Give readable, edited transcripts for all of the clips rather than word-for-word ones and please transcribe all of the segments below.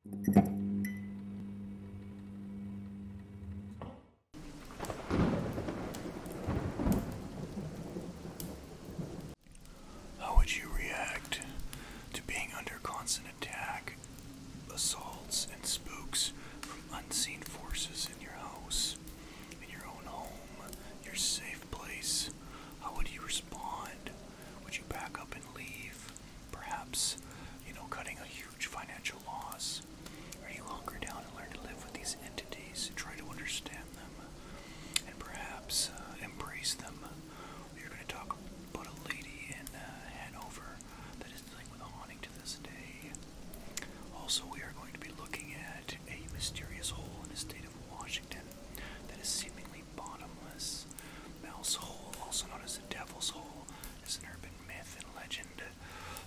How would you react to being under constant attack, assaults, and spooks from unseen forces in your house, in your own home, your safe place? How would you respond? Would you back up and leave? Perhaps, cutting a huge financial loss? Or do you hunker down and learn to live with these entities, try to understand them, and perhaps embrace them? We're going to talk about a lady in Hanover that is dealing with a haunting to this day. Also, we are going to be looking at a mysterious hole in the state of Washington that is seemingly bottomless. Mouse Hole, also known as the Devil's Hole, is an urban myth and legend.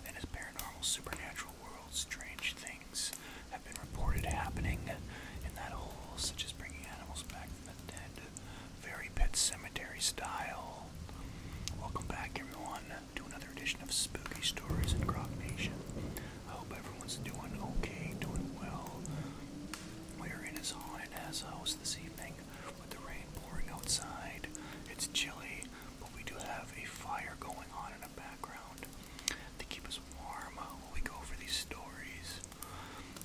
In its paranormal, supernatural world, strange things have been reported happening in that hole, such as bringing animals back from the dead, very Pet Cemetery style. Welcome back, everyone, to another edition of Spooky Stories in Grocknation. I hope everyone's doing okay, doing well. We're in his haunted ass house this evening with the rain pouring outside. It's chilly, but we do have a fire going on in the background to keep us warm while we go over these stories.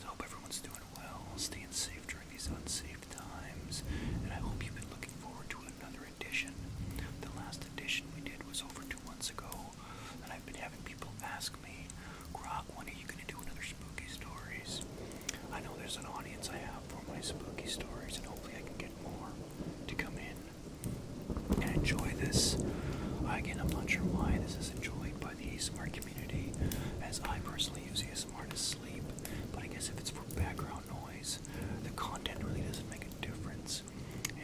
So I hope everyone's doing well, staying safe during these unsafe times, and I hope you've been looking forward to another edition. The last edition we did was over 2 months ago, and I've been having people ask me, Grock, when are you going to do another Spooky Stories? I know there's an audience I have for my Spooky Stories, and hopefully I can get more to come in and enjoy this. Again, I'm not sure why this is enjoyed by the ASMR community, as I personally use ASMR to sleep, but I guess if it's for background noise, the content really doesn't make a difference. And,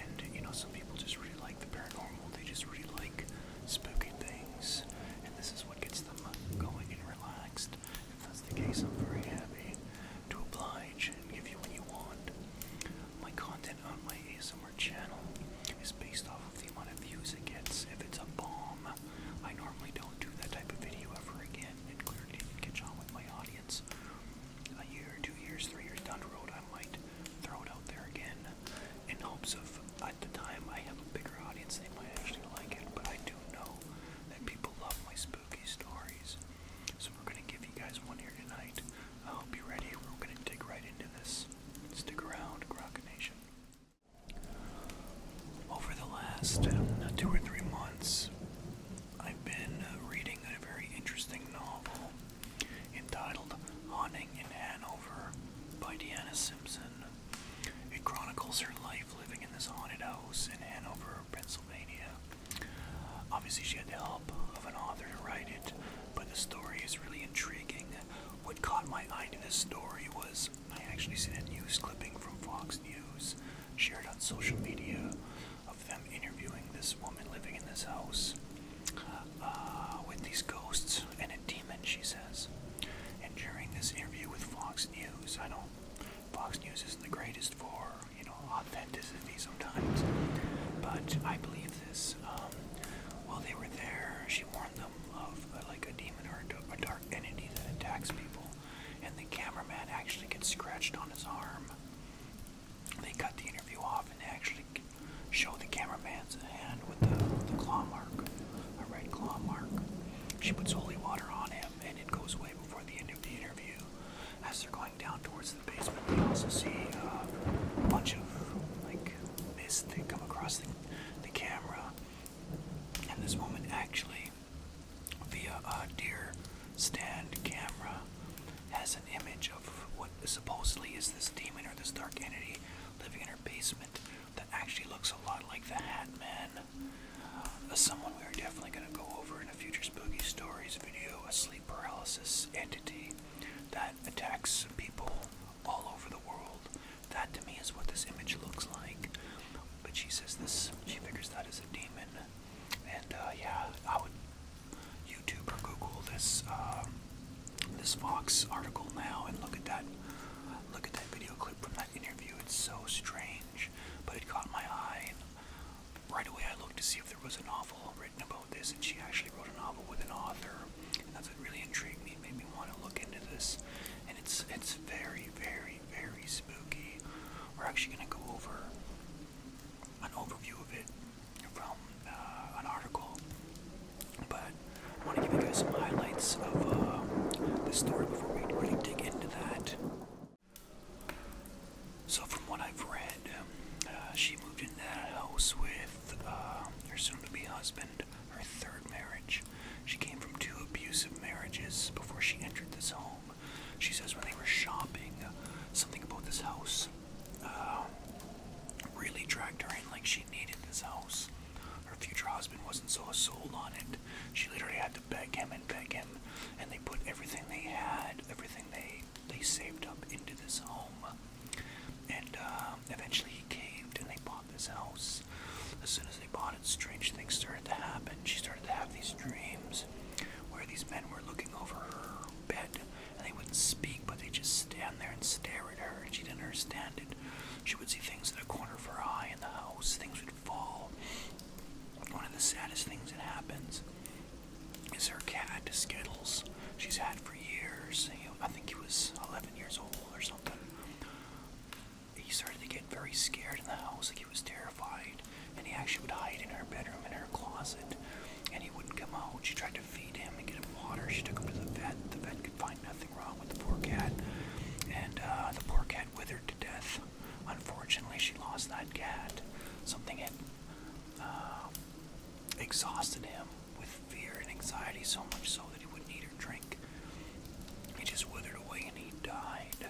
some people just really like the paranormal, they just really like spooky things, and this is what gets them going and relaxed. If that's the case, I'm very happy to oblige and give you what you want. My content on my ASMR channel is based off of the amount of views it gets. If it's a bomb, I normally don't do that type of video ever again and clearly didn't catch on with my audience. A year, 2 years, 3 years down the road, I might throw it out there again in hopes of, at the time, I have a bigger audience, they might actually like it, but I do know that people love my spooky stories. So we're going to give you guys one here tonight. I hope you're ready. We're going to dig right into this. Stick around, Grocknation. Over the last 2 or 3 months, I've been reading a very interesting novel entitled Haunting in Hanover by Simpson. It chronicles her life living in this haunted house in Hanover, Pennsylvania. Obviously, she had the help of an author to write it, but the story is really intriguing. What caught my eye to this story was I actually seen a news clipping from Fox News shared on social media of them interviewing this woman living in this house with these ghosts and a demon, she says. And during this interview with Fox News, I know Fox News isn't the greatest for, authenticity sometimes, but I believe this. While they were there, she warned them of a demon or a dark entity that attacks people, and the cameraman actually gets scratched on his arm. They cut the interview off and they actually show the cameraman's hand with the claw mark, a red claw mark. She puts holy water on him and it goes away before the end of the interview. As they're going down towards the basement, they also see a bunch of mist that come across the camera. And this woman actually, via a deer stand camera, has an image of what supposedly is this demon or this dark entity living in her basement that actually looks a lot like the Hat Man. Someone we are definitely going to go over in a future Spooky Stories video, a sleep paralysis entity that attacks people all over the world. That to me is what this image looks like. But she says she figures that is a demon. And I would YouTube or Google this Fox article now and look at that video clip from that interview. It's so strange, but it caught my eye. And right away I looked to see if there was a novel written about this, and she actually wrote a novel with an author, and that's what really intrigued me, made me want to look into this. And it's very, very, very actually going to go over an overview of it from an article, but I want to give you guys some highlights of the story before we really dig into that. So from what I've read, she moved into that house with her soon-to-be husband, her third marriage. She came from 2 abusive marriages before she entered this home. She says when they were shopping, something about this house really dragged her in, like she needed this house. Her future husband wasn't so sold on it. She literally had to beg him, and they put everything they had, everything they saved up into this home. And eventually he caved and they bought this house. As soon as they bought it, strange things started to happen. She started to have these dreams where these men were looking over her bed, and they wouldn't speak, but they'd just stand there and stare at her, and she didn't understand it. She would see things in the corner of her eye in the house. Things would fall. One of the saddest things that happens is her cat, Skittles. She's had for years. I think he was 11 years old or something. He started to get very scared in the house, like he was terrified, and he actually would hide in her bedroom, in her closet, and he wouldn't come out. She tried to feed him and get him water. She took him to the vet. The vet could find nothing wrong with the poor cat, and the poor cat withered to death. Unfortunately, she lost that cat. Something had exhausted him with fear and anxiety, so much so that he wouldn't eat or drink. He just withered away and he died.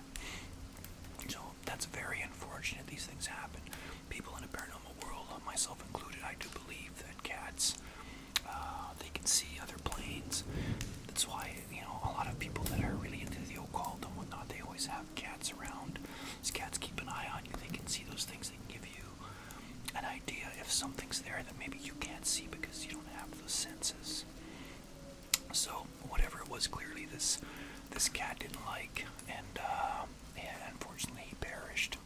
So that's very unfortunate. These things happen. People in the paranormal world, myself included, I do believe that cats, they can see other planes. That's why, a lot of people that are really into the occult and whatnot, they always have cats around. These cats keep an eye on you. They can see those things. They can give you an idea if something's there that maybe you can't see because you don't have those senses. So whatever it was, clearly this cat didn't like, and unfortunately he perished.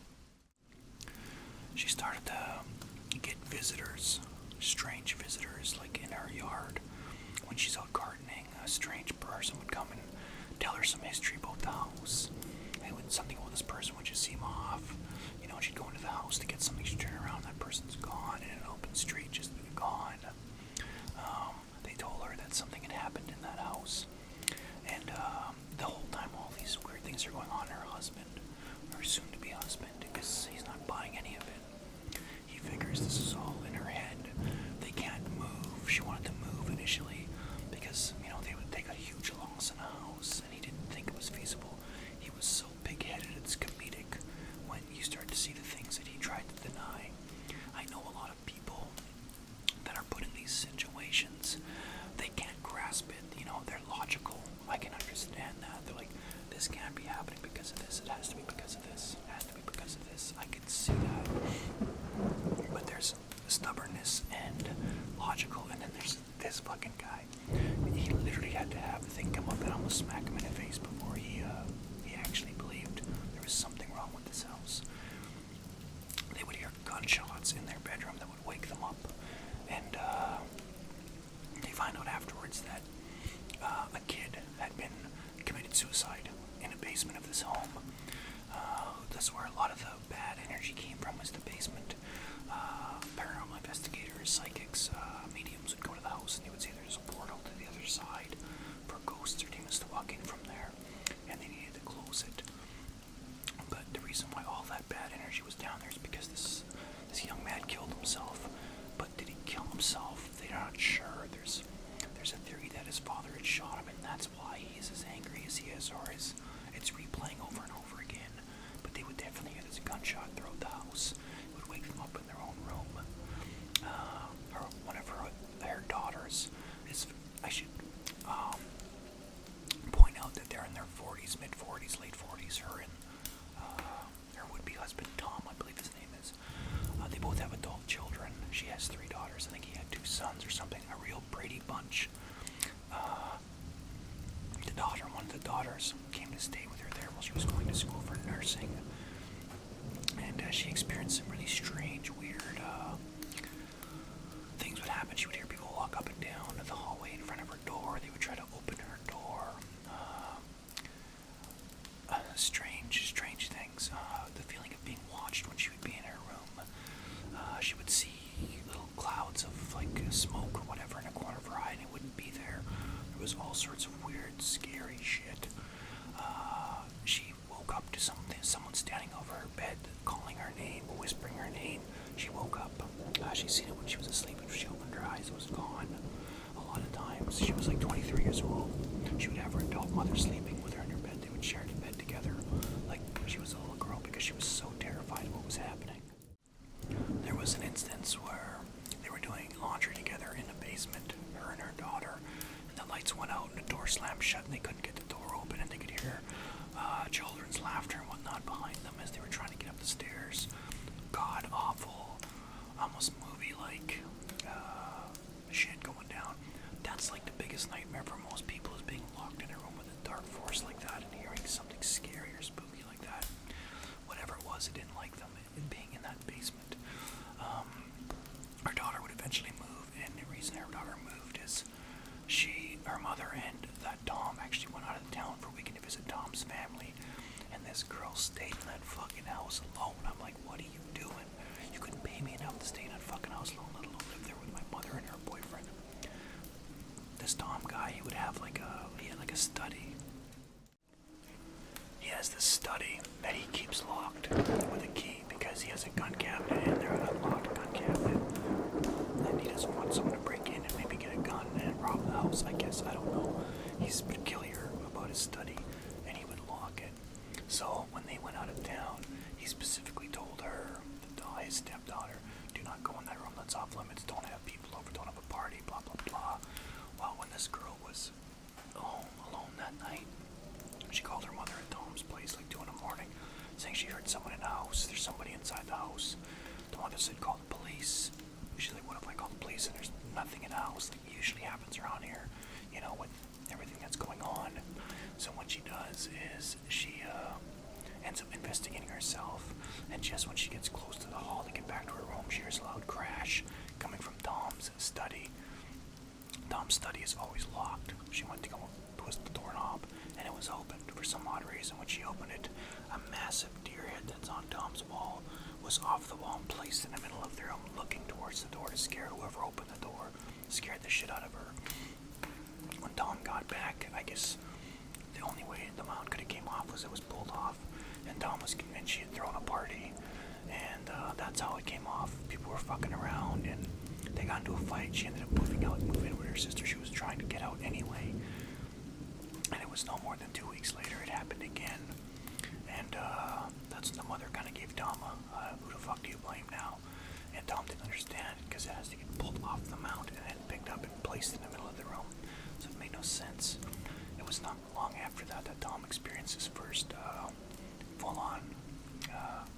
She started to get visitors, strange visitors, like in her yard. When she's out gardening, a strange person would come and tell her some history about the house. And when something about this person would just seem off, she'd go into the house to get something, she'd turn around, that person's gone in an open street, just gone. They told her that something had happened in that house. And the whole time all these weird things are going on, her husband, her soon-to-be husband, because he's not buying any of it. He figures this is all in her head. They can't move. She wanted to move initially because, they would take a huge loss in a house, and he didn't think it was feasible. He was so pig-headed, it's comedic when you start to see the things that he tried to deny. I know a lot of people that are put in these situations, they can't grasp it. They're logical. I can understand that. They're like, this can't be happening because of this. It has to be because of this. It has to be because of this. I can see that. But there's stubbornness and logical, and then there's this fucking guy. He literally had to have the thing come up and almost smack him in the face before he actually believed there was something wrong with this house. They would hear gunshots in their bedroom that would wake them up, and they find out afterwards that a kid had been committed suicide in a basement of this home. That's where a lot of the bad energy came from, was the basement. Paranormal investigators, psychics, mediums would go to the house and they would say there's a portal to the other side for ghosts or demons to walk in from there, and they needed to close it. But the reason why all that bad energy was down there is because this young man killed himself. But did he kill himself? They're not sure. There's a theory that his father had shot him, and that's why he's as angry as he is, or it's replaying over and over again. But they would definitely hear this gunshot throughout the house. It would wake them up in their own room. One of her daughters I should point out that they're in their 40s, mid-40s, late 40s. Her and her would-be husband, Tom, I believe his name is. They both have adult children. She has 3 daughters. I think he had 2 sons or something. A real Brady bunch. One of the daughters came to stay with her there while she was going to school for nursing. And she experienced some really strange, weird things would happen. She would hear people walk up and down the hallway in front of her door. They would try to open her door. Strange things. The feeling of being watched when she whispering her name. She woke up. She'd seen it when she was asleep, and she opened her eyes, it was gone. A lot of times, she was like 23 years old. She would have her adult mother sleeping with her in her bed. They would share the bed together, like she was a little girl, because she was so terrified of what was happening. There was an instance where they were doing laundry together in the basement, her and her daughter, and the lights went out and the door slammed shut and they couldn't get the door open, and they could hear children's laughter and whatnot behind them as they were trying to get up the stairs. God awful, almost movie-like shit going down. That's like the biggest nightmare for most people, is being locked in a room with a dark force like that and hearing something scary or spooky like that. Whatever it was, it didn't like them being in that basement. Her daughter would eventually move, and the reason her daughter moved is her mother and that Tom actually went out of town for a weekend to visit Tom's family, and this girl stayed in that fucking house alone. I'm like, what are you doing? You couldn't pay me enough to stay in that fucking house alone, let alone live there with my mother and her boyfriend. This Tom guy, he had like a study. He has this study that he keeps locked with a key because he has a gun cabinet in there, an unlocked gun cabinet, and he doesn't want someone to break in and maybe get a gun and rob the house, I guess. I don't know. He's peculiar about his study, and he would lock it. So when they went out of town, he specifically told her, his stepdaughter, do not go in that room, that's off limits, don't have people over, don't have a party, blah blah blah. Well, when this girl was home alone that night, she called her mother at Tom's place like 2 in the morning, saying she heard someone in the house. There's somebody inside the house. The mother said, call the police. She's like, what if I call the police and there's nothing in the house, like usually happens around here, with everything that's going on. So what she does is she ends up investigating herself, and just when she gets close to the hall to get back to her room, she hears a loud crash coming from Tom's study. Tom's study is always locked. She went to go twist the doorknob, and it was opened. For some odd reason, when she opened it, a massive deer head that's on Tom's wall was off the wall and placed in the middle of the room, looking towards the door to scare whoever opened the door. Scared the shit out of her. When Tom got back, I guess the only way the mount could have came off was it was pulled off, and Tom was convinced she had thrown a party, and that's how it came off. People were fucking around, and they got into a fight. She ended up moving in with her sister. She was trying to get out anyway, and it was no more than 2 weeks later it happened again, and that's when the mother kind of gave Tom who the fuck do you blame now? And Tom didn't understand, because it has to get pulled off the mount and then picked up and placed in the middle of the room, so it made no sense. It was not long after that Tom experienced his first full-on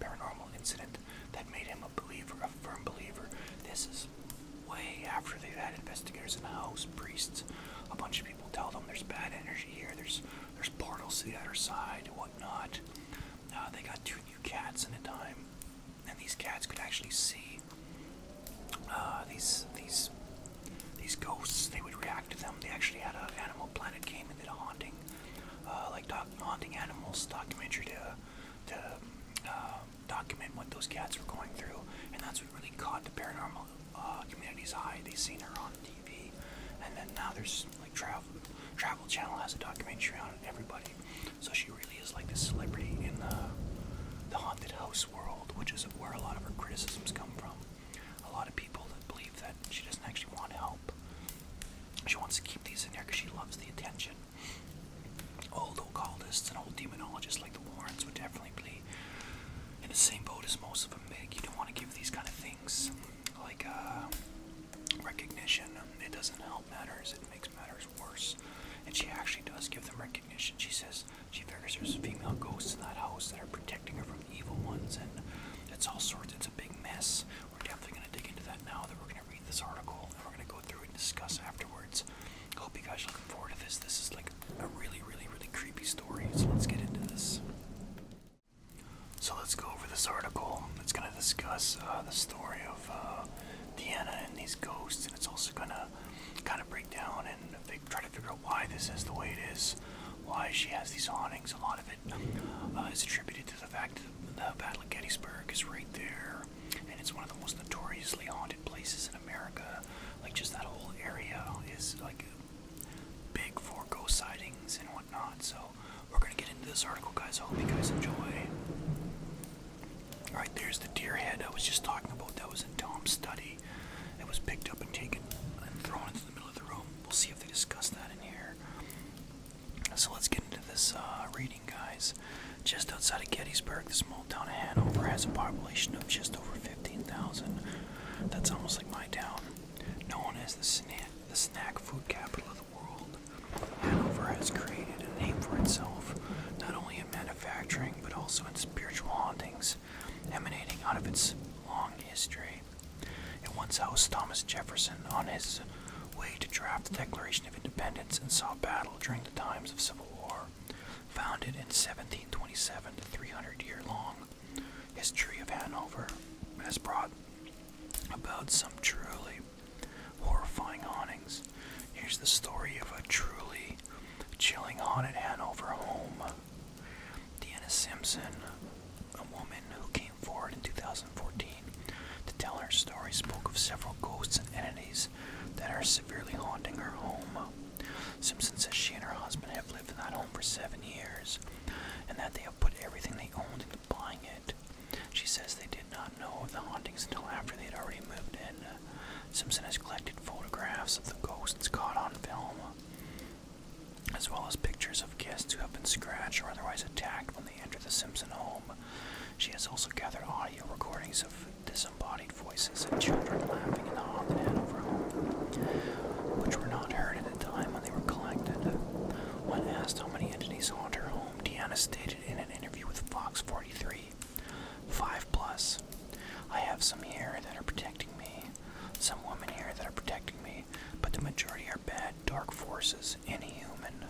paranormal incident that made him a believer, a firm believer. This is way after they've had investigators in the house, priests, a bunch of people tell them there's bad energy here, there's portals to the other side, whatnot. They got 2 new cats in a time, and these cats could actually see these ghosts. They would react to them. They actually had an Animal Planet came and did a haunting, haunting animals documentary to document what those cats were going through, and that's what really caught the paranormal community's eye. They seen her on TV, and then now there's like Travel Channel has a documentary on everybody. So she really is like this celebrity in the haunted house world, which is where a lot of her criticisms come from. A lot of people that believe that she doesn't actually want help. She wants to keep these in there because she loves the attention. Old occultists and old demonologists like the Warrens would definitely be in the same boat as most of them. You don't want to give these kind of things like recognition. It doesn't help matters, it makes matters worse. And she actually does give them recognition. She says she figures there's female ghosts in that house that are protecting her from evil ones, and it's all sorts. It's a big mess. We're definitely going to dig into that now that we're going to read this article, and we're going to go through it and discuss afterwards. I hope you guys are looking forward to this. This is like a really, really, really creepy story, so let's get into this. So let's go over this article. It's going to discuss the story of Deanna and these ghosts, and it's also going to kind of break down and try to figure out why this is the way it is, why she has these hauntings. A lot of it is attributed to the fact that the Battle of Gettysburg is right there, and it's one of the most notoriously haunted places in America. Like, just that whole area is like big for ghost sightings and whatnot. So we're going to get into this article, guys. I hope you guys enjoy. Alright, There's the deer head I was just talking about. That was in Tom's study. It was picked up and taken and thrown into the middle of the room. We'll see if they discuss that in here. So let's get into this reading, guys. Just outside of Gettysburg, the small town of Hanover has a population of just over 15,000. That's almost like my town. Known as the snack food capital of the world, Hanover has created a name for itself, not only in manufacturing, but also in spiritual hauntings, emanating out of its long history. It once housed Thomas Jefferson on his way to draft the Declaration of Independence and saw battle during the times of Civil War. Founded in 1727, the 300-year-long history of Hanover has brought about some truly horrifying hauntings. Here's the story of a truly chilling haunted Hanover home. Deanna Simpson, a woman who came forward in 2014 to tell her story, spoke of several ghosts and entities that are severely haunting her home. Simpson says she and her husband have lived in that home for 7 years, and that they have put everything they owned into buying it. She says they did not know of the hauntings until after they had already moved in. Simpson has collected photographs of the ghosts caught on film, as well as pictures of guests who have been scratched or otherwise attacked when they enter the Simpson home. She has also gathered audio recordings of disembodied voices and children laughing in the haunted Hanover home, which were not heard at the time when they were collected. When asked how many entities haunt her home, Deanna stated in an interview with Fox 43, 5+. I have some here that are protecting me, some women here that are protecting me, but the majority are bad, dark forces, inhuman.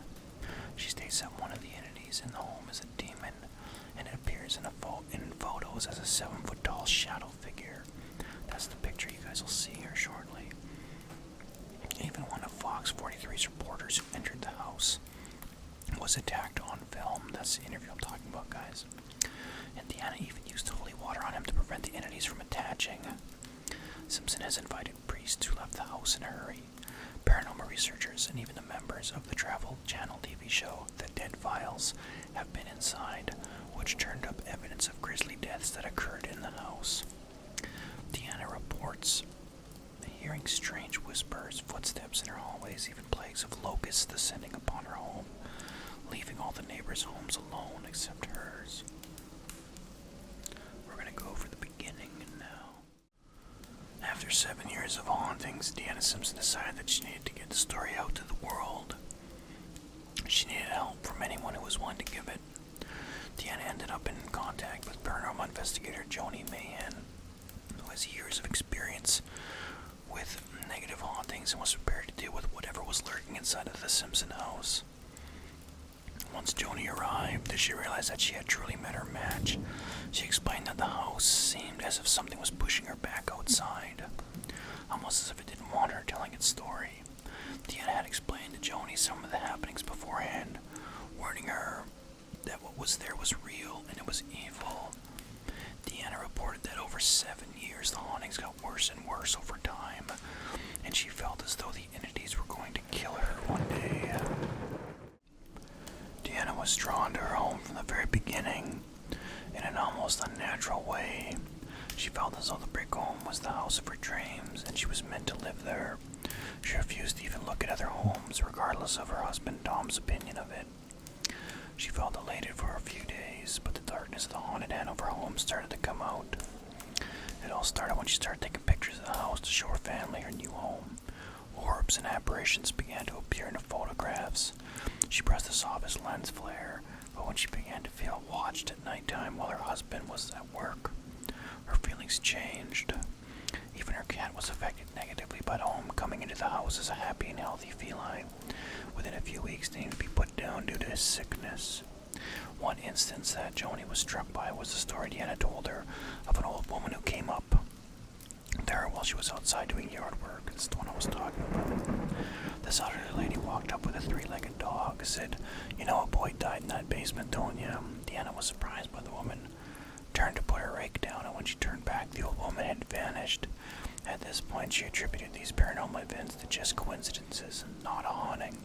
She states that one of the entities in the home is a demon, and it appears in photos as a 7-foot-tall shadow figure. That's the picture you guys will see here shortly. Even one of Fox 43's reporters who entered the house was attacked on film. That's the interview I'm talking about, guys. And Deanna even used holy water on him to prevent the entities from attaching. Simpson has invited priests who left the house in a hurry, paranormal researchers, and even the members of the Travel Channel TV show The Dead Files have been inside, which turned up evidence of grisly deaths that occurred in the house. Deanna reports hearing strange whispers, footsteps in her hallways, even plagues of locusts descending upon her home, leaving all the neighbors' homes alone except hers. We're going to go for the beginning now. After 7 years of hauntings, Deanna Simpson decided that she needed to get the story out to the world. She needed help from anyone who was willing to give it. Deanna ended up in contact with paranormal investigator Joni Mahan, who has years of experience with negative hauntings and was prepared to deal with whatever was lurking inside of the Simpson house. Once Joni arrived, she realized that she had truly met her match. She explained that the house seemed as if something was pushing her back outside, almost as if it didn't want her telling its story. Deanna had explained to Joni some of the happenings beforehand, warning her that what was there was real and it was evil. Deanna reported that over 7 years the hauntings got worse and worse over time, and she felt as though the entities were going to kill her one day. Deanna was drawn to her home from the very beginning, in an almost unnatural way. She felt as though the brick home was the house of her dreams, and she was meant to live there. She refused to even look at other homes, regardless of her husband Tom's opinion of it. She felt elated for a few days, but the darkness of the haunted Hanover home started to come out. It all started when she started taking pictures of the house to show her family her new home. Orbs and apparitions began to appear in the photographs. She brushed this off as lens flare, but when she began to feel watched at nighttime while her husband was at work, her feelings changed. Even her cat was affected negatively by the home coming into the house as a happy and healthy feline. Within a few weeks, needing to be put down due to his sickness. One instance that Joni was struck by was the story Deanna told her of an old woman who came up there while she was outside doing yard work. It's the one I was talking about. This elderly lady walked up with a 3-legged dog, said, "You know a boy died in that basement, don't you?" Deanna was surprised by the woman, turned to put her rake down, and when she turned back, the old woman had vanished. At this point, she attributed these paranormal events to just coincidences, not a haunting.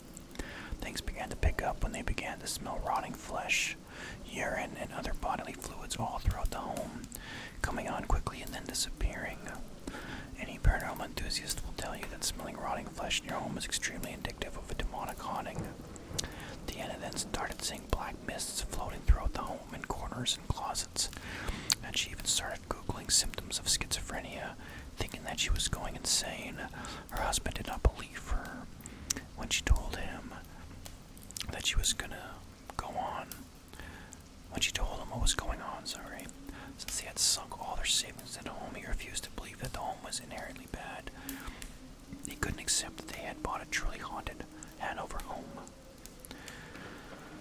Things began to pick up when they began to smell rotting flesh, urine, and other bodily fluids all throughout the home, coming on quickly and then disappearing. Any paranormal enthusiast will tell you that smelling rotting flesh in your home is extremely indicative of a demonic haunting. Deanna then started seeing black mists floating throughout the home in corners and closets, and she even started Googling symptoms of schizophrenia, thinking that she was going insane. Her husband did not believe her when she told him that she was gonna go on. When she told him what was going on, since they had sunk all their savings into the home, he refused to believe that the home was inherently bad. He couldn't accept that they had bought a truly haunted Hanover home.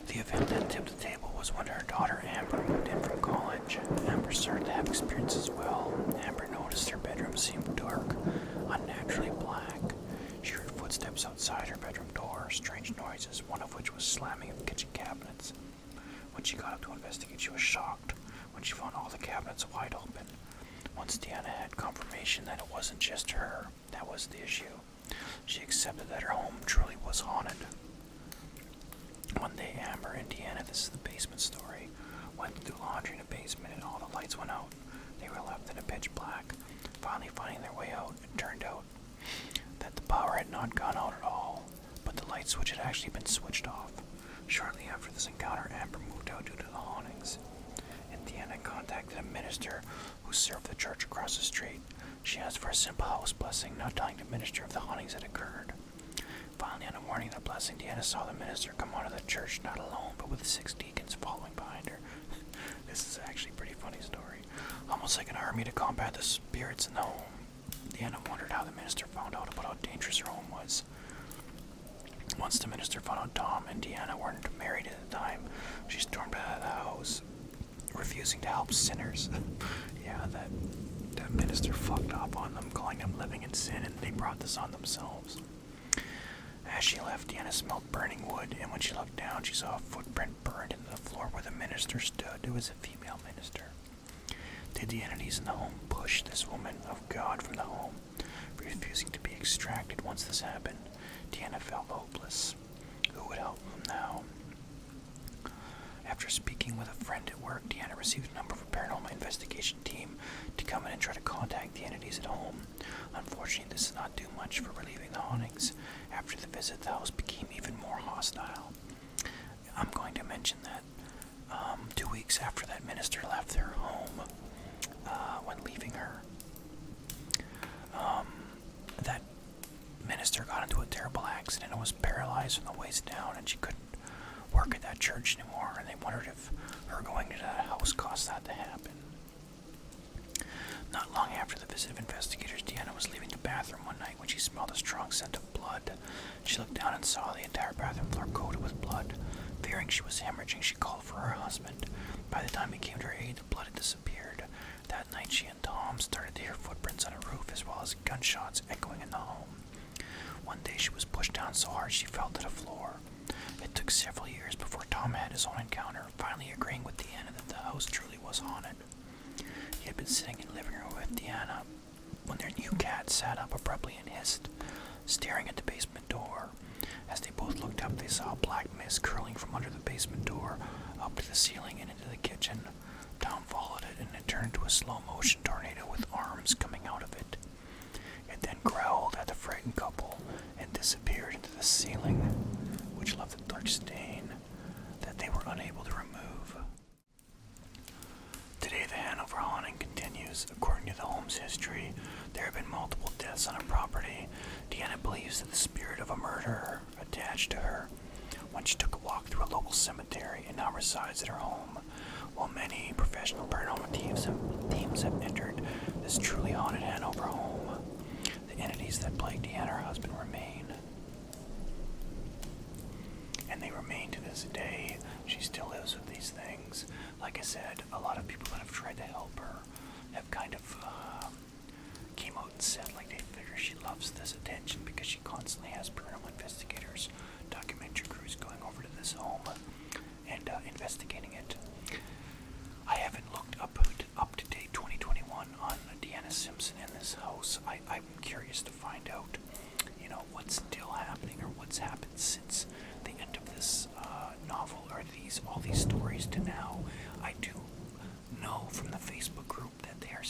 The event that tipped the table was when her daughter Amber moved in from college. Amber started to have experiences as well. Amber noticed her bedroom seemed dark, unnaturally black. She heard footsteps outside her bedroom door, strange noises, one of which was slamming of kitchen cabinets. When she got up to investigate, she was shocked when she found all the cabinets wide open. Once Deanna had confirmation that it wasn't just her that was the issue, she accepted that her home truly was haunted. One day, Amber and Deanna, this is the basement story, went to do laundry in the basement and all the lights went out. They were left in a pitch black. Finally finding their way out, it turned out that the power had not gone out at all, but the light switch had actually been switched off. Shortly after this encounter, Amber moved out due to the hauntings, and Deanna contacted a minister who served the church across the street. She asked for a simple house blessing, not telling the minister of the hauntings that occurred. Finally, on the morning of the blessing, Deanna saw the minister come out of the church, not alone, but with 6 deacons following behind her. This is actually a pretty funny story. Almost like an army to combat the spirits in the home. Deanna wondered how the minister found out about how dangerous her home was. Once the minister found out Tom and Deanna weren't married at the time, she stormed out of the house, refusing to help sinners. Yeah, that minister fucked up on them, calling them living in sin, and they brought this on themselves. As she left, Deanna smelled burning wood, and when she looked down, she saw a footprint burned into the floor where the minister stood. It was a female minister. Did the entities in the home push this woman of God from the home, refusing to be extracted once this happened? Deanna felt hopeless. Who would help them now? After speaking with a friend at work, Deanna received a number of a paranormal investigation team to come in and try to contact the entities at home. Unfortunately, this did not do much for relieving the hauntings. After the visit, the house became even more hostile. I'm going to mention that 2 weeks after that minister left their home, when leaving her, that minister got into a terrible accident and was paralyzed from the waist down, and she couldn't work at that church anymore, and they wondered if her going to that house caused that to happen. Not long after the visit of investigators, Deanna was leaving the bathroom one night when she smelled a strong scent of blood. She looked down and saw the entire bathroom floor coated with blood. Fearing she was hemorrhaging, she called for her husband. By the time he came to her aid, the blood had disappeared. That night, she and Tom started to hear footprints on a roof as well as gunshots echoing in the home. One day, she was pushed down so hard she fell to the floor. It took several years before Tom had his own encounter, finally agreeing with Deanna that the house truly was haunted. He had been sitting in the living room with Deanna when their new cat sat up abruptly and hissed, staring at the basement door. As they both looked up, they saw a black mist curling from under the basement door up to the ceiling and into the kitchen. Tom followed it, and it turned into a slow-motion tornado with arms coming out of it. It then growled at the frightened couple and disappeared into the ceiling, which left a dark stain that they were unable to remove. Today, the Hanover haunting continues. According to the home's history, there have been multiple deaths on a property. Deanna believes that the spirit of a murderer attached to her when she took a walk through a local cemetery and now resides at her home. While many professional paranormal teams have entered this truly haunted Hanover home, the entities that plague Deanna and her husband remain. And they remain to this day. She still lives with these things. Like I said, a lot of people that have tried to help her have kind of came out and said like they figure she loves this attention because she constantly has paranormal investigators, documentary crews going over to this home and investigating it. I haven't looked up to date 2021 on Deanna Simpson in this house. I'm curious to find out, what's still happening or what's happened since the end of this novel or all these stories to now. I do know from the Facebook group that they are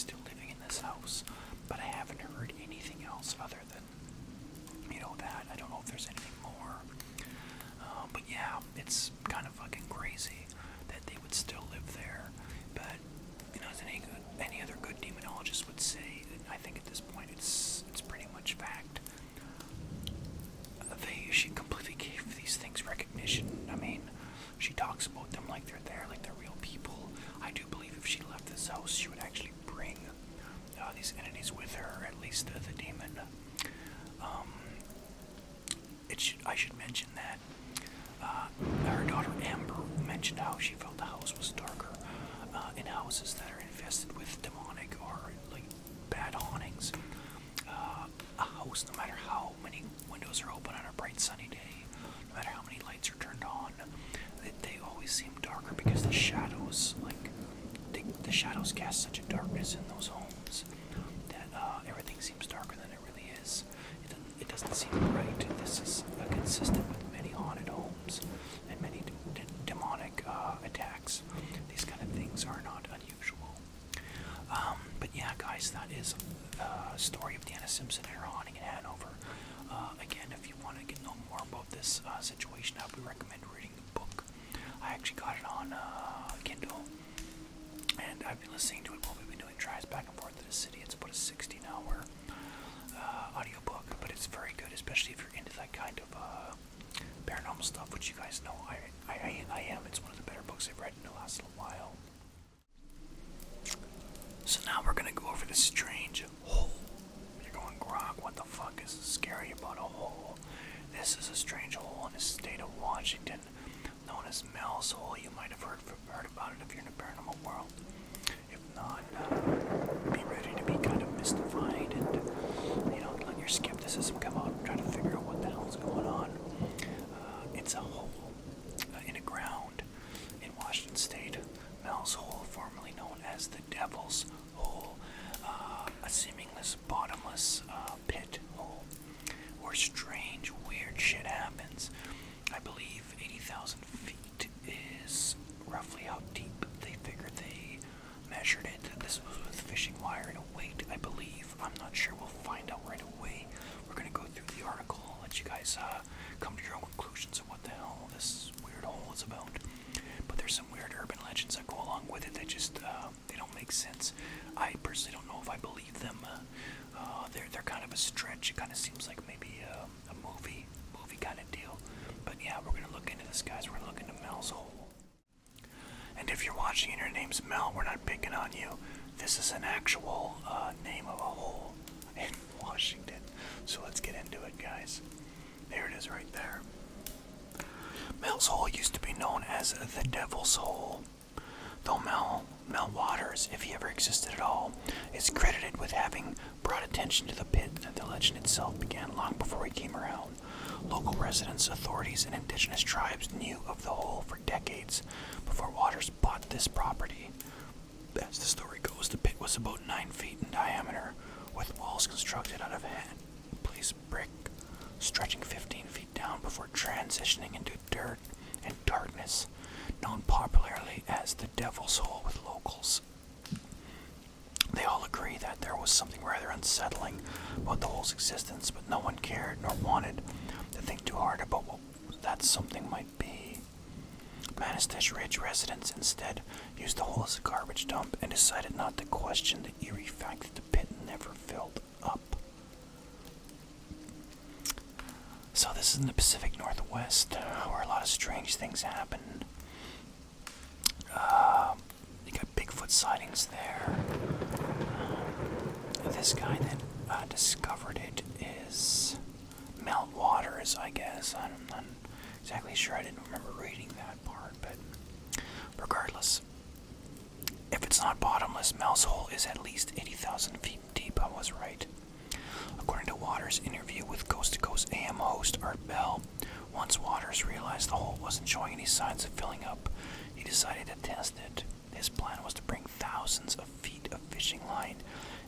I do believe if she left this house, she would actually bring these entities with her, at least the demon. I should mention that her daughter Amber mentioned how she felt the house was darker in houses that are infested with demonic or like bad hauntings. A house, no matter how many windows are open on a bright sunny day, no matter how many lights are turned on, they always seem darker because the shadows, the shadows cast such a darkness in those homes that everything seems darker than it really is. It doesn't seem right. This is consistent with many haunted homes and many demonic attacks. These kind of things are not unusual. But yeah, guys, that is a story of Deanna Simpson and her haunting in Hanover. Again, if you want to know more about this situation, I would recommend reading the book. I actually got it on Kindle, and I've been listening to it while we've been doing drives back and forth to the city. It's about a 16-hour audiobook, but it's very good, especially if you're into that kind of paranormal stuff, which you guys know I am. It's one of the better books I've read in the last little while. So now we're gonna go over this strange hole. You're going, Grock, what the fuck is scary about a hole? This is a strange hole in the state of Washington, known as Mel's Hole. You might have heard about it if you're in the paranormal world. If not, be ready to be kind of mystified and, let your skepticism come out and try to figure out what the hell's going on. It's a hole in the ground in Washington State. Mel's Hole, formerly known as the Devil's Hole, a seamless, bottomless pit hole where strange, weird shit happens. I believe 80,000 feet is roughly how deep they figured they measured it. This was with fishing wire and a weight, I believe. I'm not sure. We'll find out right away. We're going to go through the article and let you guys come to your own conclusions of what the hell this weird hole is about. But there's some weird urban legends that go along with it that just, they don't make sense. I personally don't know if I believe them. They're kind of a stretch. It kind of seems like maybe a movie kind of deal. But yeah, we're going to look into this, guys. We're going to look into Mel's Hole. And if you're watching and your name's Mel, we're not picking on you. This is an actual name of a hole in Washington. So let's get into it, guys. There it is right there. Mel's Hole used to be known as the Devil's Hole. Though Mel Waters, if he ever existed at all, is credited with having brought attention to the pit, the legend itself began long before he came around. Local residents, authorities, and indigenous tribes knew of the hole for decades before Waters bought this property. As the story goes, the pit was about 9 feet in diameter, with walls constructed out of hand-placed brick, stretching 15 feet down before transitioning into dirt and darkness, known popularly as the Devil's Hole with locals. They all agree that there was something rather unsettling about the hole's existence, but no one cared nor wanted to think too hard about what that something might be. Manistee Ridge residents instead used the hole as a garbage dump and decided not to question the eerie fact that the pit never filled up. So this is in the Pacific Northwest, where a lot of strange things happen. You got Bigfoot sightings there. This guy that discovered it is Mel Waters, I guess. I'm not exactly sure. I didn't remember reading that part, but regardless, if it's not bottomless, Mel's Hole is at least 80,000 feet deep. I was right. According to Waters' interview with Coast to Coast AM host Art Bell, once Waters realized the hole wasn't showing any signs of filling up, he decided to test it. His plan was to bring thousands of feet of fishing line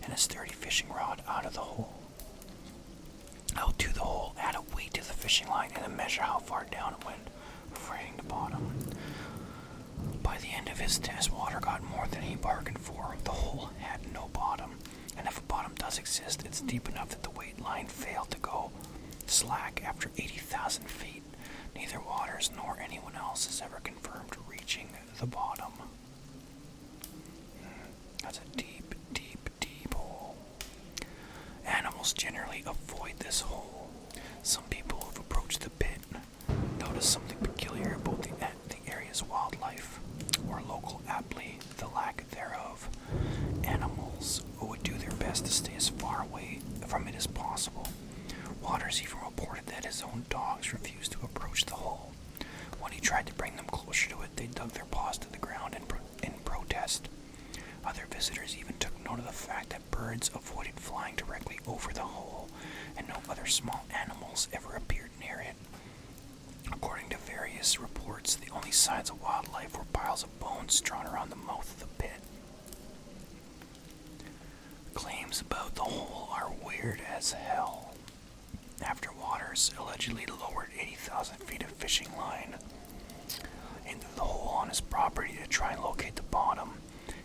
and a sturdy fishing rod out to the hole, add a weight to the fishing line, and then measure how far down it went before hitting the bottom. By the end of his test, Water got more than he bargained for. The hole had no bottom, and if a bottom does exist, it's deep enough that the weight line failed to go slack after 80,000 feet. Neither Waters nor anyone else has ever confirmed reaching the bottom. That's a deep, deep, deep hole. Animals generally avoid this hole. Some people who've approached the pit notice something peculiar about the area's wildlife, or local aptly, the Other visitors even took note of the fact that birds avoided flying directly over the hole, and no other small animals ever appeared near it. According to various reports, the only signs of wildlife were piles of bones strewn around the mouth of the pit. Claims about the hole are weird as hell. After Waters allegedly lowered 80,000 feet of fishing line into the hole on his property to try and locate the bottom,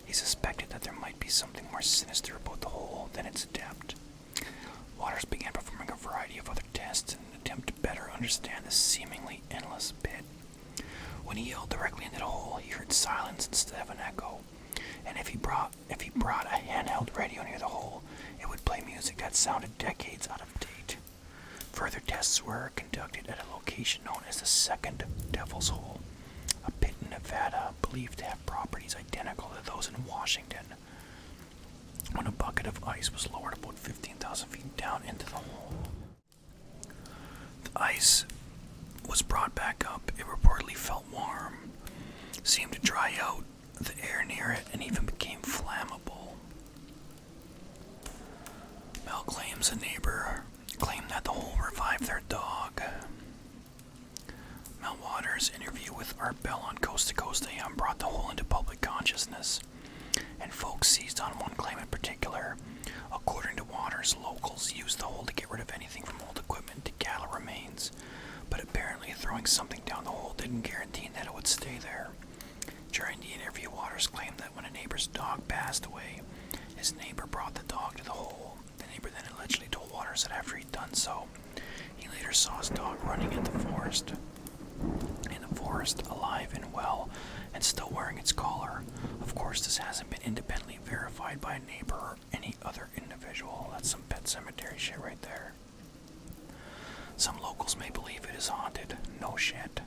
he suspected that there might be something more sinister about the hole than its depth. Waters began performing a variety of other tests in an attempt to better understand the seemingly endless pit. When he yelled directly into the hole, he heard silence instead of an echo, and if he brought a handheld radio near the hole, it would play music that sounded decades out of date. Further tests were conducted at a location known as the Second Devil's Hole, a pit in Nevada believed to have properties identical to those in Washington. When a bucket of ice was lowered about 15,000 feet down into the hole, the ice was brought back up. It reportedly felt warm, seemed to dry out the air near it, and even became flammable. Mel claims a neighbor claimed that the hole revived their dog. Mel Waters' interview with Art Bell on Coast to Coast AM brought the hole into public consciousness, and folks seized on one claim in particular. According to Waters, locals used the hole to get rid of anything from old equipment to cattle remains, but apparently throwing something down the hole didn't guarantee that it would stay there. During the interview, Waters claimed that when a neighbor's dog passed away, his neighbor brought the dog to the hole. The neighbor then allegedly told Waters that after he'd done so, he later saw his dog running in the forest, alive and well, and still wearing its collar. Of course, this hasn't been independently verified by a neighbor or any other individual. That's some Pet Cemetery shit right there. Some locals may believe it is haunted. No shit.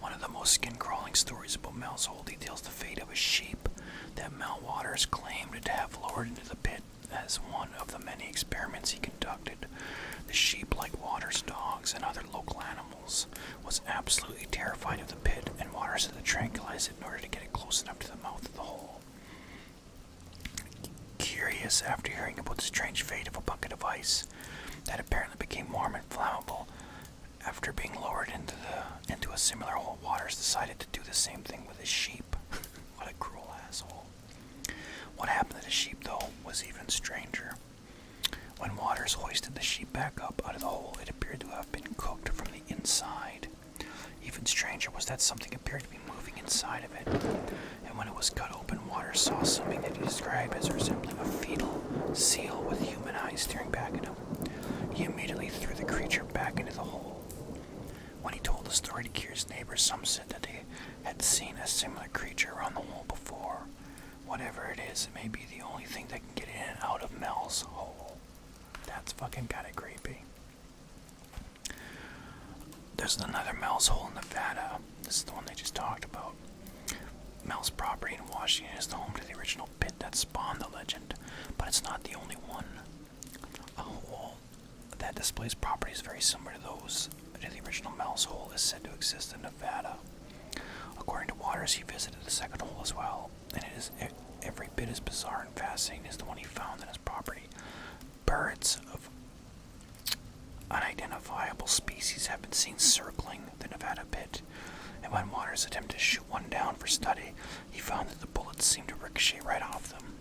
One of the most skin-crawling stories about Mel's hole details the fate of a sheep that Mel Waters claimed to have lowered into the pit as one of the many experiments he conducted. The sheep, like Waters' dogs and other local animals, was absolutely terrified of the pit, and Waters had to tranquilize it in order to get it close enough to the mouth of the hole. Curious, after hearing about the strange fate of a bucket of ice that apparently became warm and flammable after being lowered into a similar hole, Waters decided to do the same thing with his sheep. What a cruel asshole. What happened to the sheep, though, was even stranger. When Waters hoisted the sheep back up out of the hole, it appeared to have been cooked from the inside. Even stranger was that something appeared to be moving inside of it, and when it was cut open, Waters saw something that he described as resembling a fetal seal with human eyes staring back at him. He immediately threw the creature back into the hole. When he told the story to Kier's neighbors, some said that they had seen a similar creature around the hole before. Whatever it is, it may be the only thing that can get in and out of Mel's hole. That's fucking kinda creepy. There's another Mel's hole in Nevada. This is the one they just talked about. Mel's property in Washington is the home to the original pit that spawned the legend, but it's not the only one. A hole that displays properties very similar to those to the original Mel's hole is said to exist in Nevada. According to Waters, he visited the second hole as well, and it is every bit as bizarre and fascinating as the one he found in his property. Birds of unidentifiable species have been seen circling the Nevada pit, and when Waters attempted to shoot one down for study, he found that the bullets seemed to ricochet right off them.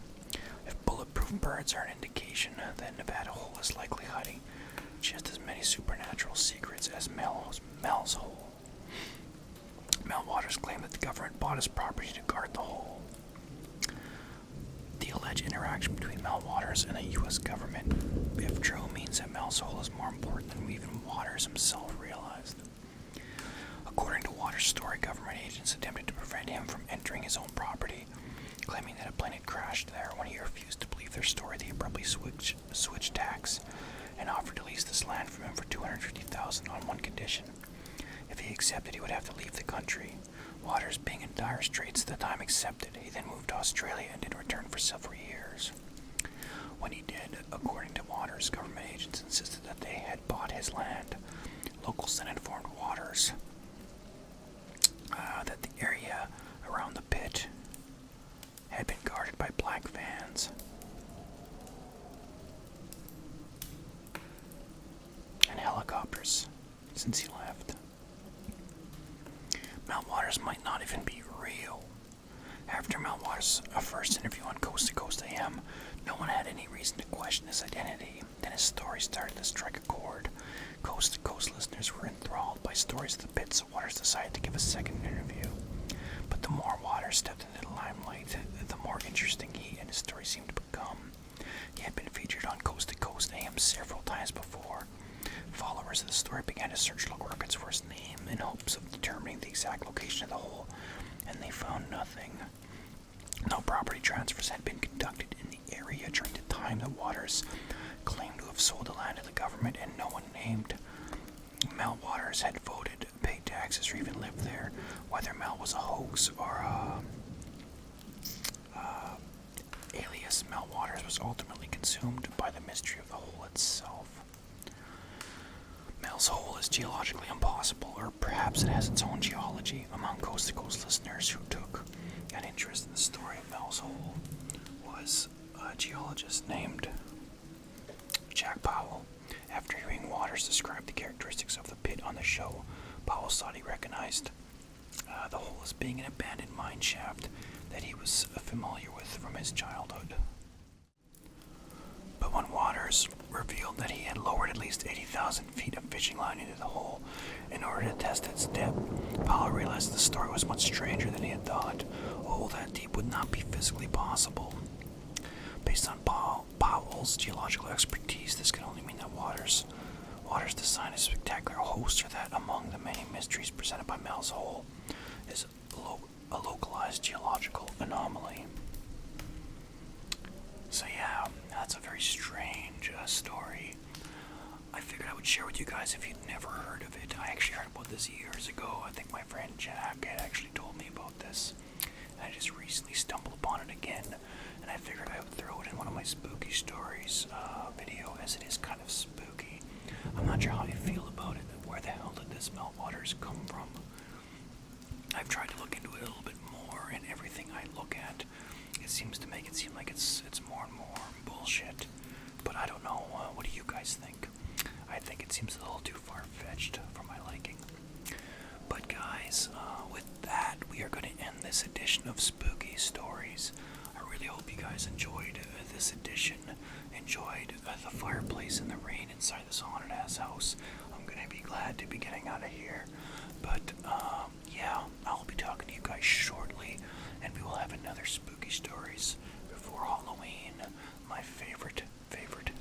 If bulletproof birds are an indication, then Nevada hole is likely hiding just as many supernatural secrets as Mel's hole. Mel Waters claimed that the government bought his property to guard the hole. The alleged interaction between Mel Waters and the U.S. government, if true, means that Mel's hole is more important than even Waters himself realized. According to Waters' story, government agents attempted to prevent him from entering his own property, claiming that a plane had crashed there. When he refused to believe their story, they abruptly switched tacks and offered to lease this land from him for $250,000 on one condition. If he accepted, he would have to leave the country. Waters, being in dire straits at the time, accepted. He then moved to Australia and didn't return for several years. When he did, according to Waters, government agents insisted that they had bought his land. Locals then informed Waters that the area around the pit had been guarded by black vans. And helicopters since he left. Meltwater's might not even be real. After Meltwater's first interview on Coast to Coast AM, no one had any reason to question his identity. Then his story started to strike a chord. Coast to Coast listeners were enthralled by stories of the pit, so Waters decided to give a second interview. But the more Waters stepped into the limelight, the more interesting he and his story seemed to become. He had been featured on Coast to Coast AM several times before. Followers of the story began to search local records for his name in hopes of determining the exact location of the hole, and they found nothing. No property transfers had been conducted in the area during the time that Waters claimed to have sold the land to the government, and no one named Mel Waters had voted, paid taxes, or even lived there. Whether Mel was a hoax or alias, Mel Waters was ultimately consumed by the mystery of the hole itself. Mel's hole is geologically impossible, or perhaps it has its own geology. Among Coast to Coast listeners who took an interest in the story of Mel's hole was a geologist named Jack Powell. After hearing Waters describe the characteristics of the pit on the show, Powell thought he recognized the hole as being an abandoned mine shaft that he was familiar with from his childhood. But when Waters revealed that he had lowered at least 80,000 feet of fishing line into the hole in order to test its depth, Powell realized the story was much stranger than he had thought. A hole that deep would not be physically possible. Based on Powell's geological expertise, this can only mean that Waters designed a spectacular host, or that among the many mysteries presented by Mel's hole is a localized geological anomaly. So yeah, that's a very strange story. I figured I would share with you guys if you'd never heard of it. I actually heard about this years ago. I think my friend Jack had actually told me about this. And I just recently stumbled upon it again. And I figured I would throw it in one of my spooky stories video, as it is kind of spooky. I'm not sure how you feel about it. Where the hell did this Meltwaters come from? I've tried to look into it a little bit more, and everything I look at, it seems to make it seem like it's more and more bullshit. But I don't know. What do you guys think? I think it seems a little too far-fetched for my liking. But guys, with that, we are going to end this edition of Spooky Stories. I really hope you guys enjoyed this edition, enjoyed the fireplace and the rain inside this haunted-ass house. I'm going to be glad to be getting out of here. But, yeah, I'll be talking to you guys shortly, and we will have another Spooky Stories before Halloween, my favorite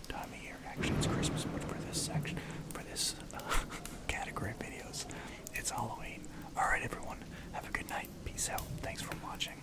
time of year. Actually, it's Christmas, but for this category of videos, it's Halloween. Alright, everyone, have a good night. Peace out. Thanks for watching.